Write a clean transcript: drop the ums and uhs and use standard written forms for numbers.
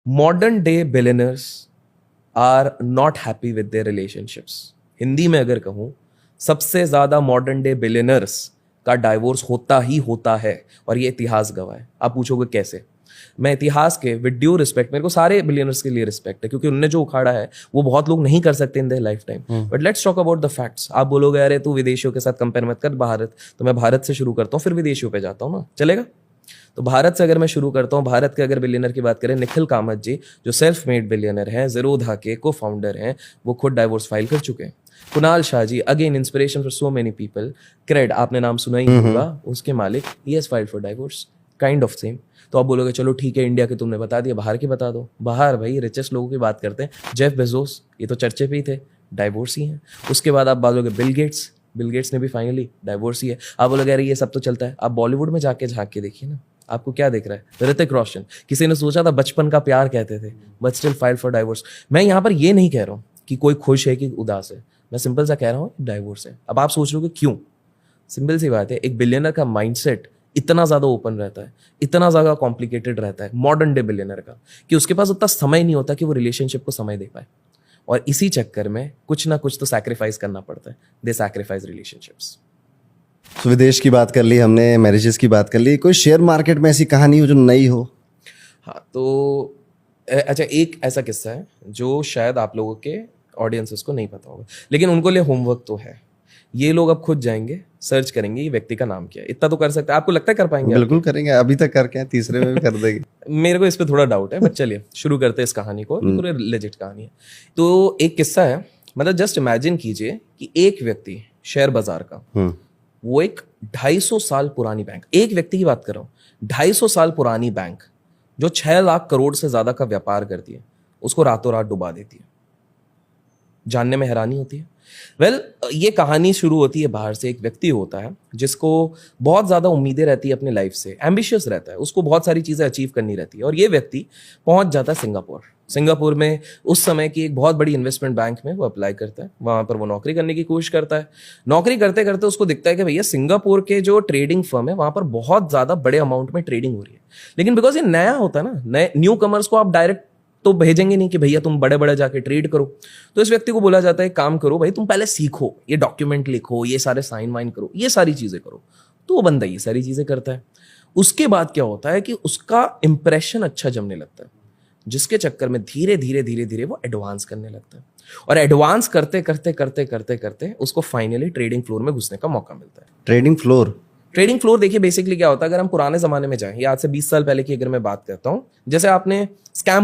Modern day billionaires are not happy with their relationships. Hindi में अगर कहूं, सबसे ज्यादा मॉडर्न डे बिलियनर्स का डाइवोर्स होता ही होता है, और ये इतिहास गवाह है। आप पूछोगे कैसे? मैं इतिहास के विद ड्यू रिस्पेक्ट, मेरे को सारे बिलियनर्स के लिए रिस्पेक्ट है, क्योंकि उनने जो उखाड़ा है वो बहुत लोग नहीं कर सकते in their life time. But let's talk about the facts. आप बोलोगे अरे तू विदेशियों के साथ कंपेयर मत कर भारत, तो मैं भारत से शुरू करता हूँ फिर विदेशियों पे जाता हूँ ना, चलेगा? तो भारत से अगर मैं शुरू करता हूँ, भारत के अगर बिलियनर की बात करें, निखिल कामत जी जो सेल्फ मेड बिलियनर हैं, ज़ेरोधा के को फाउंडर हैं, वो खुद डाइवोर्स फाइल कर चुके हैं। Kunal Shah ji, again inspiration for so many people, CRED आपने नाम सुना ही होगा, उसके मालिक, he has filed for divorce, kind of same. तो आप बोलोगे चलो ठीक है, इंडिया के तुमने बता दिया, बाहर की बता दो। बाहर भाई रिचेस्ट लोगों की बात करते हैं, जेफ बेजोस, ये तो चर्चे पे ही थे, डाइवोर्स ही हैं। उसके बाद आप बोलोगे बिल गेट्स ने भी फाइनली डाइवोर्स ही है। आप बोलोगे अरे ये सब तो चलता है, आप बॉलीवुड में जाके झांक के देखिए ना, आपको क्या दिख रहा है? ऋतिक रोशन, किसी ने सोचा था बचपन का प्यार कहते थे, but still file for divorce. मैं यहाँ पर ये नहीं कह रहा हूँ कि कोई खुश है कि उदास है, मैं सिंपल सा कह रहा हूँ डाइवोर्स है। अब आप सोच रहे हो कि क्यों? सिंपल सी बात है, एक बिलियनर का माइंडसेट इतना ज्यादा ओपन रहता है, इतना ज्यादा कॉम्प्लिकेटेड रहता है मॉडर्न डे बिलियनर का, कि उसके पास उतना समय नहीं होता कि वो रिलेशनशिप को समय दे पाए, और इसी चक्कर में कुछ ना कुछ तो सैक्रिफाइस करना पड़ता है। दे सैक्रिफाइस रिलेशनशिप्स। तो विदेश की बात कर ली हमने, मैरिजेस की बात कर ली, कोई शेयर मार्केट में ऐसी कहानी हो जो नई हो? हाँ, तो अच्छा, एक ऐसा किस्सा है जो शायद आप लोगों के ऑडियंसेस को नहीं पता होगा, लेकिन उनको लिए होमवर्क तो है। ये लोग अब खुद जाएंगे, सर्च करेंगे ये व्यक्ति का नाम क्या है। इतना तो कर सकते हैं, आपको लगता है कर पाएंगे? बिल्कुल करेंगे, अभी तक करके हैं, तीसरे में भी कर देंगे। मेरे को इस पे थोड़ा डाउट है, बट चलिए शुरू करते हैं इस कहानी को, पूरे लेजिट कहानी है। तो एक किस्सा है, मतलब जस्ट इमेजिन कीजिए कि एक व्यक्ति शेयर बाजार का, वो एक 250 साल पुरानी बैंक, एक व्यक्ति की बात कर रहा हूँ, 250 साल पुरानी बैंक जो 6 लाख करोड़ से ज्यादा का व्यापार करती है, उसको रातों रात डुबा देती है। जानने में हैरानी होती है। वेल, ये कहानी शुरू होती है बाहर से। एक व्यक्ति होता है जिसको बहुत ज्यादा उम्मीदें रहती है अपने लाइफ से, एम्बिशियस रहता है, उसको बहुत सारी चीजें अचीव करनी रहती है, और ये व्यक्ति पहुंच जाता है सिंगापुर में उस समय की एक बहुत बड़ी इन्वेस्टमेंट बैंक में वो अप्लाई करता है। वहां पर वो नौकरी करने की कोशिश करता है। नौकरी करते करते उसको दिखता है कि भैया सिंगापुर के जो ट्रेडिंग फर्म है वहां पर बहुत ज्यादा बड़े अमाउंट में ट्रेडिंग हो रही है, लेकिन बिकॉज ये नया होता है ना, नए न्यू कमर्स को आप डायरेक्ट तो भेजेंगे नहीं कि भैया तुम बड़े बड़े जाके ट्रेड करो। तो इस व्यक्ति को बोला जाता है काम करो भाई, तुम पहले सीखो, ये डॉक्यूमेंट लिखो, ये सारे साइन वाइन करो, ये सारी चीजें करो। तो वो बंदा ये सारी चीजें करता है। उसके बाद क्या होता है कि उसका इंप्रेशन अच्छा जमने लगता है, जिसके चक्कर में धीरे धीरे धीरे धीरे वो एडवांस करने लगता है, और एडवांस करते करते करते करते करते उसको फाइनली ट्रेडिंग फ्लोर में घुसने का मौका मिलता है। ट्रेडिंग फ्लोर देखिए बेसिकली क्या होता है, अगर हम पुराने जमाने में जाएं, या आज से 20 साल पहले की अगर मैं बात करता हूं, जैसे आपने स्कैम